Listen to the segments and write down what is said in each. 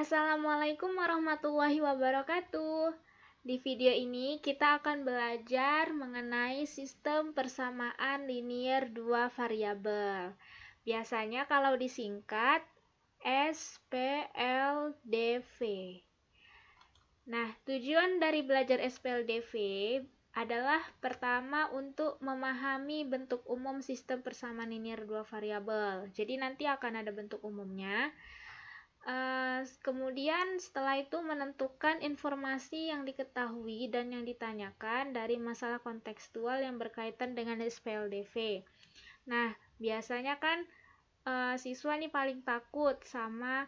Assalamualaikum warahmatullahi wabarakatuh. Di video ini kita akan belajar mengenai sistem persamaan linier dua variabel. Biasanya kalau disingkat SPLDV. Nah, tujuan dari belajar SPLDV adalah pertama untuk memahami bentuk umum sistem persamaan linier dua variabel. Jadi nanti akan ada bentuk umumnya. Kemudian setelah itu menentukan informasi yang diketahui dan yang ditanyakan dari masalah kontekstual yang berkaitan dengan SPLDV. Nah, biasanya kan siswa nih paling takut sama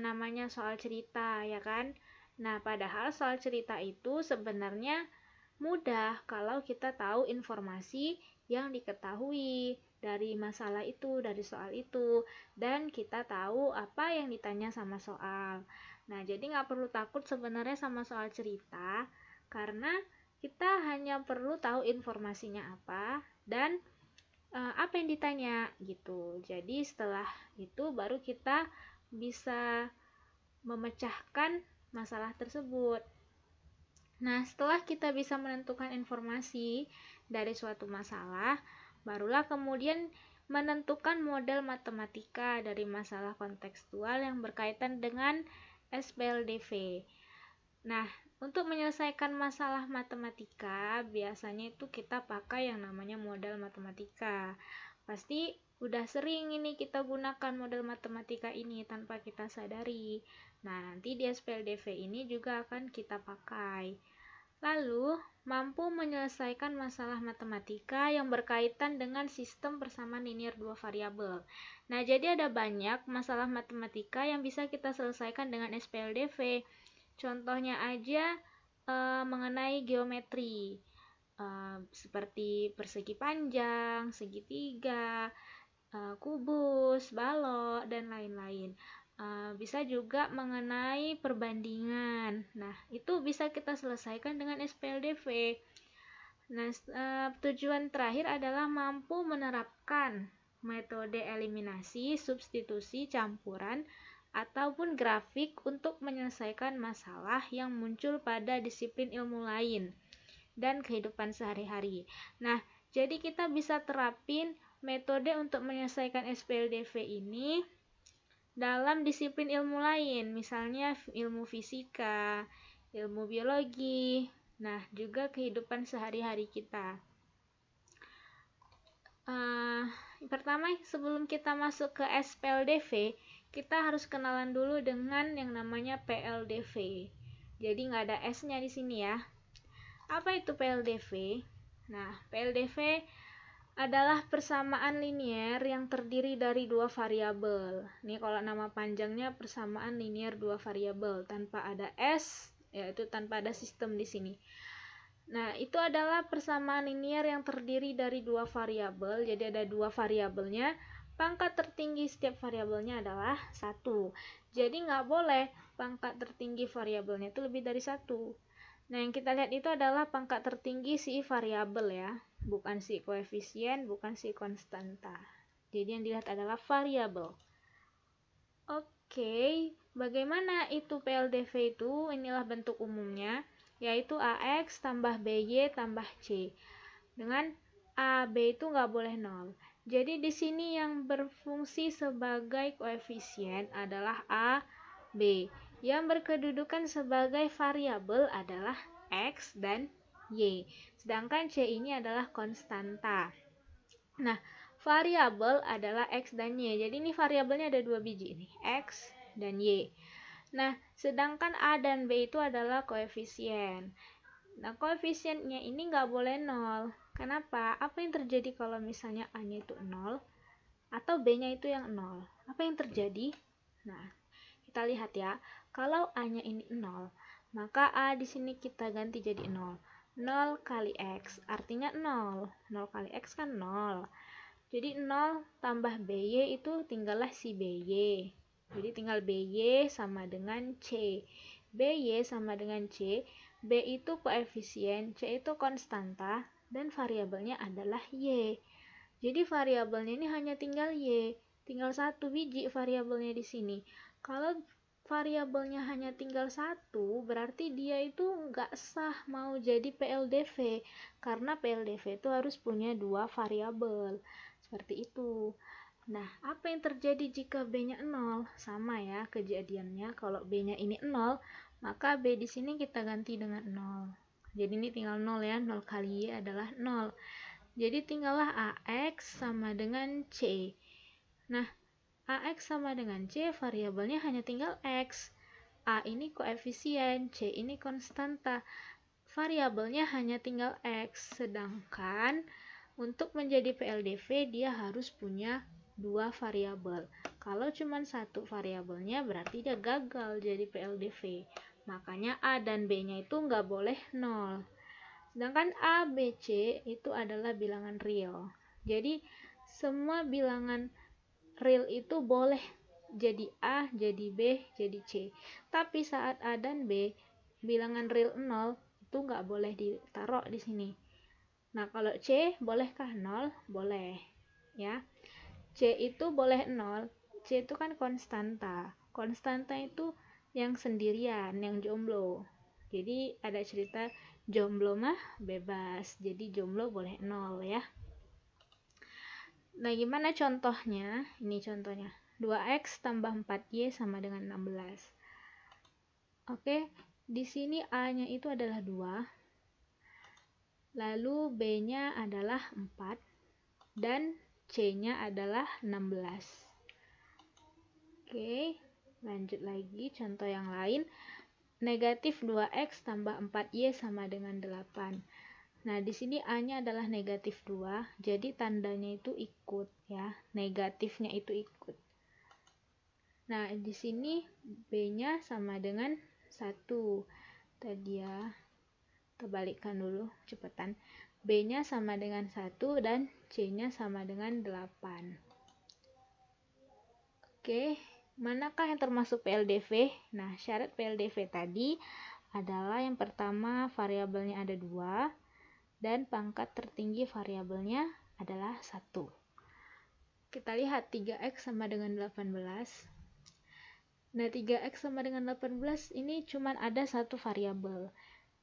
namanya soal cerita, ya kan? Nah, padahal soal cerita itu sebenarnya mudah kalau kita tahu informasi yang diketahui dari masalah itu, dari soal itu, dan kita tahu apa yang ditanya sama soal. Nah, jadi nggak perlu takut sebenarnya sama soal cerita, karena kita hanya perlu tahu informasinya apa dan apa yang ditanya gitu. Jadi setelah itu baru kita bisa memecahkan masalah tersebut. Nah, setelah kita bisa menentukan informasi dari suatu masalah, barulah kemudian menentukan model matematika dari masalah kontekstual yang berkaitan dengan SPLDV. Nah, untuk menyelesaikan masalah matematika, biasanya itu kita pakai yang namanya model matematika. Pasti udah sering ini kita gunakan model matematika ini tanpa kita sadari. Nah, nanti di SPLDV ini juga akan kita pakai. Lalu, mampu menyelesaikan masalah matematika yang berkaitan dengan sistem persamaan linier dua variabel. Nah, jadi ada banyak masalah matematika yang bisa kita selesaikan dengan SPLDV. Contohnya aja mengenai geometri, seperti persegi panjang, segitiga, kubus, balok, dan lain-lain. Bisa juga mengenai perbandingan. Nah, itu bisa kita selesaikan dengan SPLDV. Nah, tujuan terakhir adalah mampu menerapkan metode eliminasi, substitusi, campuran, ataupun grafik untuk menyelesaikan masalah yang muncul pada disiplin ilmu lain dan kehidupan sehari-hari. Nah, jadi kita bisa terapin metode untuk menyelesaikan SPLDV ini dalam disiplin ilmu lain, misalnya ilmu fisika, ilmu biologi, nah juga kehidupan sehari-hari kita. Pertama, sebelum kita masuk ke SPLDV, kita harus kenalan dulu dengan yang namanya PLDV. Jadi nggak ada S-nya di sini ya. Apa itu PLDV? Nah, PLDV adalah persamaan linier yang terdiri dari dua variabel. Nih kalau nama panjangnya persamaan linier dua variabel tanpa ada S, yaitu tanpa ada sistem di sini. Nah, itu adalah persamaan linier yang terdiri dari dua variabel. Jadi ada dua variabelnya. Pangkat tertinggi setiap variabelnya adalah 1. Jadi nggak boleh pangkat tertinggi variabelnya itu lebih dari 1. Nah, yang kita lihat itu adalah pangkat tertinggi si variabel ya, bukan si koefisien, bukan si konstanta. Jadi yang dilihat adalah variabel. Oke, bagaimana itu PLDV itu? Inilah bentuk umumnya, yaitu AX tambah BY tambah C. Dengan AB itu nggak boleh 0. Jadi di sini yang berfungsi sebagai koefisien adalah A, B. Yang berkedudukan sebagai variabel adalah X dan Y. Sedangkan C ini adalah konstanta. Nah, variabel adalah X dan Y. Jadi ini variabelnya ada dua biji ini, X dan Y. Nah, sedangkan A dan B itu adalah koefisien. Nah, koefisiennya ini nggak boleh 0. Kenapa? Apa yang terjadi kalau misalnya A-nya itu 0 atau B-nya itu yang 0? Apa yang terjadi? Nah, kita lihat ya. Kalau A-nya ini 0, maka A di sini kita ganti jadi 0. 0 kali X, artinya 0. 0 kali X kan 0. Jadi 0 tambah BY itu tinggallah si BY. Jadi tinggal BY sama dengan C. BY sama dengan C. B itu koefisien, C itu konstanta, dan variabelnya adalah Y. Jadi variabelnya ini hanya tinggal Y. Tinggal satu biji variabelnya di sini. Kalau variabelnya hanya tinggal satu, berarti dia itu nggak sah mau jadi PLDV, karena PLDV itu harus punya dua variabel, seperti itu. Nah, apa yang terjadi jika B-nya 0? Sama ya kejadiannya, kalau B-nya ini 0, maka B di sini kita ganti dengan 0. Jadi ini tinggal 0 ya, 0 kali Y adalah 0. Jadi tinggallah AX sama dengan C. Nah, AX sama dengan C, variabelnya hanya tinggal X. A ini koefisien, C ini konstanta. Variabelnya hanya tinggal X, sedangkan untuk menjadi PLDV dia harus punya dua variabel. Kalau cuma satu variabelnya berarti dia gagal jadi PLDV. Makanya A dan B-nya itu nggak boleh 0. Sedangkan A, B, C itu adalah bilangan real. Jadi semua bilangan real itu boleh jadi A, jadi B, jadi C. Tapi saat A dan B bilangan real 0 itu nggak boleh ditaruh di sini. Nah, kalau C bolehkah 0? Boleh. Ya. C itu boleh 0. C itu kan konstanta. Konstanta itu yang sendirian, yang jomblo. Jadi ada cerita jomblo mah bebas. Jadi jomblo boleh 0 ya. Nah, gimana contohnya? Ini contohnya. 2x tambah 4y sama dengan 16. Oke, di sini A-nya itu adalah 2. Lalu B-nya adalah 4. Dan C-nya adalah 16. Oke, lanjut lagi contoh yang lain. Negatif 2x tambah 4y sama dengan 8. Nah, di sini A-nya adalah negatif 2, jadi tandanya itu ikut ya. Negatifnya itu ikut. Nah, di sini B-nya sama dengan 1. Tadi ya, kita balikkan dulu cepetan. B-nya sama dengan 1 dan C-nya sama dengan 8. Oke, manakah yang termasuk PLDV? Nah, syarat PLDV tadi adalah yang pertama variabelnya ada 2 dan pangkat tertinggi variabelnya adalah 1. Kita lihat 3x sama dengan 18. Nah, 3x sama dengan 18 ini cuman ada satu variabel.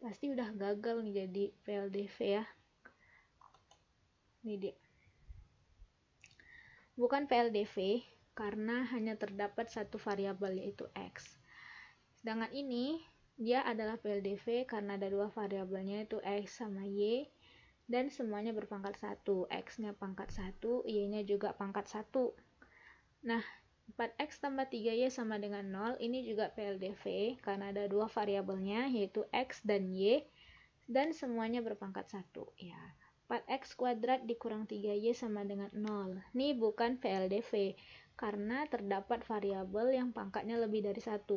Pasti udah gagal nih jadi PLDV ya. Ini dia. Bukan PLDV karena hanya terdapat satu variabel yaitu x. Sedangkan ini dia adalah PLDV karena ada dua variabelnya yaitu x sama y dan semuanya berpangkat 1. X-nya pangkat 1, y-nya juga pangkat 1. Nah, 4x tambah 3y sama dengan 0 ini juga PLDV karena ada dua variabelnya yaitu x dan y dan semuanya berpangkat 1 ya. 4x kuadrat dikurang 3y sama dengan 0. Ini bukan PLDV karena terdapat variabel yang pangkatnya lebih dari 1.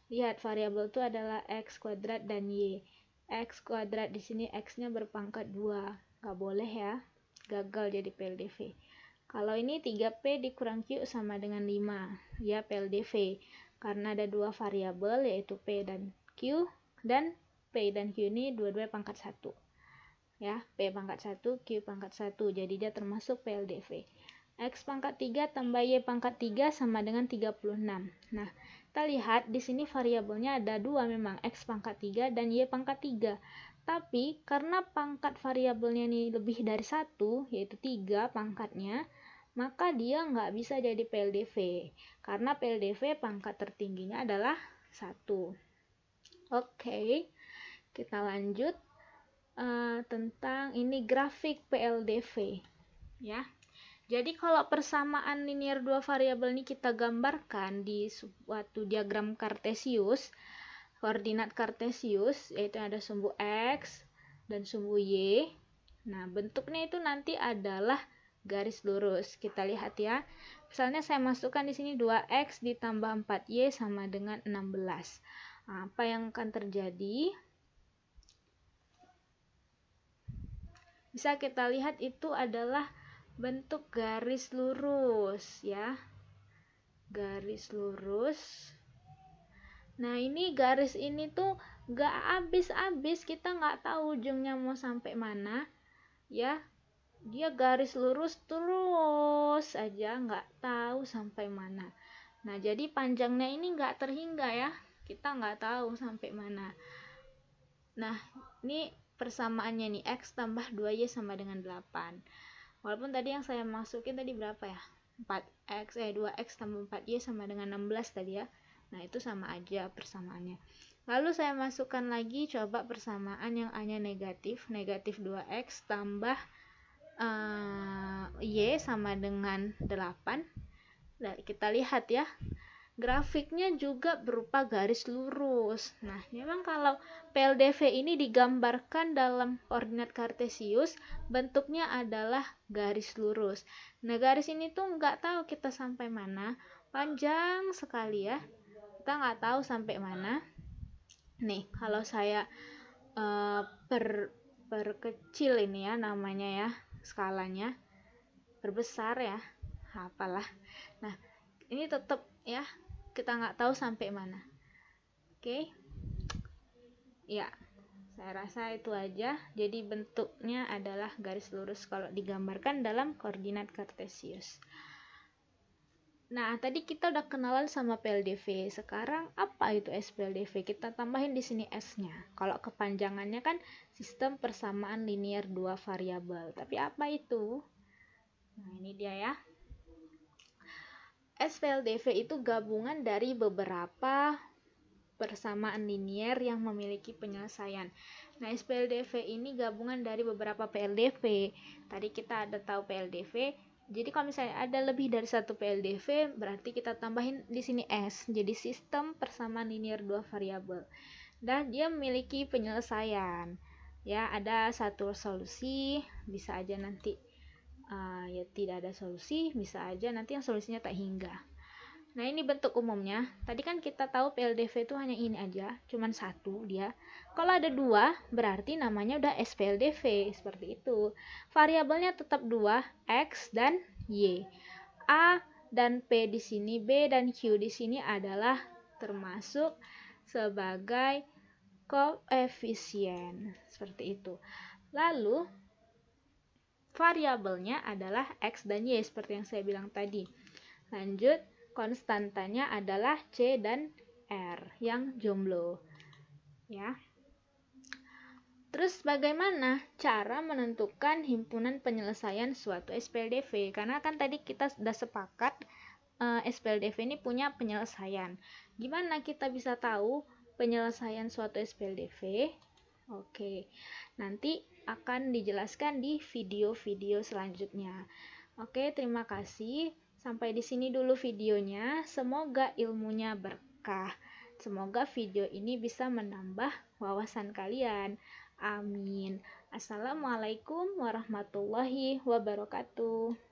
Lihat, variabel itu adalah x kuadrat dan y. X kuadrat di sini x-nya berpangkat 2. Nggak boleh ya. Gagal jadi PLDV. Kalau ini 3P dikurang Q sama dengan 5. Ya, PLDV. Karena ada dua variabel yaitu P dan Q. Dan P dan Q ini dua-dua pangkat 1. Ya, P pangkat 1, Q pangkat 1. Jadi dia termasuk PLDV. X pangkat 3 tambah Y pangkat 3 sama dengan 36. Nah, kita lihat di sini variabelnya ada dua memang, X pangkat 3 dan Y pangkat 3. Tapi karena pangkat variabelnya ini lebih dari 1, yaitu 3 pangkatnya, maka dia nggak bisa jadi PLDV. Karena PLDV pangkat tertingginya adalah 1. Oke, kita lanjut tentang ini grafik PLDV. Ya. Jadi kalau persamaan linear dua variabel ini kita gambarkan di suatu diagram kartesius, koordinat kartesius, yaitu ada sumbu x dan sumbu y. Nah, bentuknya itu nanti adalah garis lurus. Kita lihat ya. Misalnya saya masukkan di sini 2x ditambah 4y sama dengan 16. Nah, apa yang akan terjadi? Bisa kita lihat itu adalah bentuk garis lurus ya, garis lurus. Nah, ini garis ini tuh gak habis-habis, kita nggak tahu ujungnya mau sampai mana ya. Dia garis lurus terus aja, nggak tahu sampai mana. Nah, jadi panjangnya ini nggak terhingga ya. Kita nggak tahu sampai mana. Nah, ini persamaannya nih, X tambah 2Y sama dengan 8. Walaupun tadi yang saya masukin tadi berapa ya? 2X tambah 4Y sama dengan 16 tadi ya. Nah, itu sama aja persamaannya. Lalu saya masukkan lagi coba persamaan yang A-nya negatif 2X tambah Y sama dengan 8. Nah, kita lihat ya, grafiknya juga berupa garis lurus. Nah, memang kalau PLDV ini digambarkan dalam koordinat kartesius, bentuknya adalah garis lurus. Nah, garis ini tuh nggak tahu kita sampai mana, panjang sekali ya. Kita nggak tahu sampai mana. Nih, kalau saya perkecil ini ya namanya ya, skalanya, perbesar ya, apalah. Nah, ini tetap ya, kita nggak tahu sampai mana. Oke, ya, saya rasa itu aja. Jadi bentuknya adalah garis lurus kalau digambarkan dalam koordinat kartesius. Nah, tadi kita udah kenalan sama PLDV. Sekarang apa itu SPLDV? Kita tambahin di sini S-nya. Kalau kepanjangannya kan sistem persamaan linear dua variabel. Tapi apa itu? Nah, ini dia ya. SPLDV itu gabungan dari beberapa persamaan linear yang memiliki penyelesaian. Nah, SPLDV ini gabungan dari beberapa PLDV. Tadi kita ada tahu PLDV. Jadi kalau misalnya ada lebih dari satu PLDV, berarti kita tambahin di sini S. Jadi sistem persamaan linear dua variabel. Dan dia memiliki penyelesaian. Ya, ada satu solusi, bisa aja nanti ya tidak ada solusi, bisa aja nanti yang solusinya tak hingga. Nah, ini bentuk umumnya. Tadi kan kita tahu PLDV itu hanya ini aja, cuman satu dia. Kalau ada dua, berarti namanya udah SPLDV, seperti itu. Variabelnya tetap dua, X dan Y. A dan P di sini, B dan Q di sini adalah termasuk sebagai koefisien, seperti itu. Lalu, variabelnya adalah X dan Y, seperti yang saya bilang tadi. Lanjut, konstantanya adalah C dan R yang jomblo ya. Terus bagaimana cara menentukan himpunan penyelesaian suatu SPLDV? Karena kan tadi kita sudah sepakat SPLDV ini punya penyelesaian. Gimana kita bisa tahu penyelesaian suatu SPLDV? Oke, nanti akan dijelaskan di video-video selanjutnya. Oke, terima kasih. Sampai di sini dulu videonya. Semoga ilmunya berkah. Semoga video ini bisa menambah wawasan kalian. Amin. Assalamualaikum warahmatullahi wabarakatuh.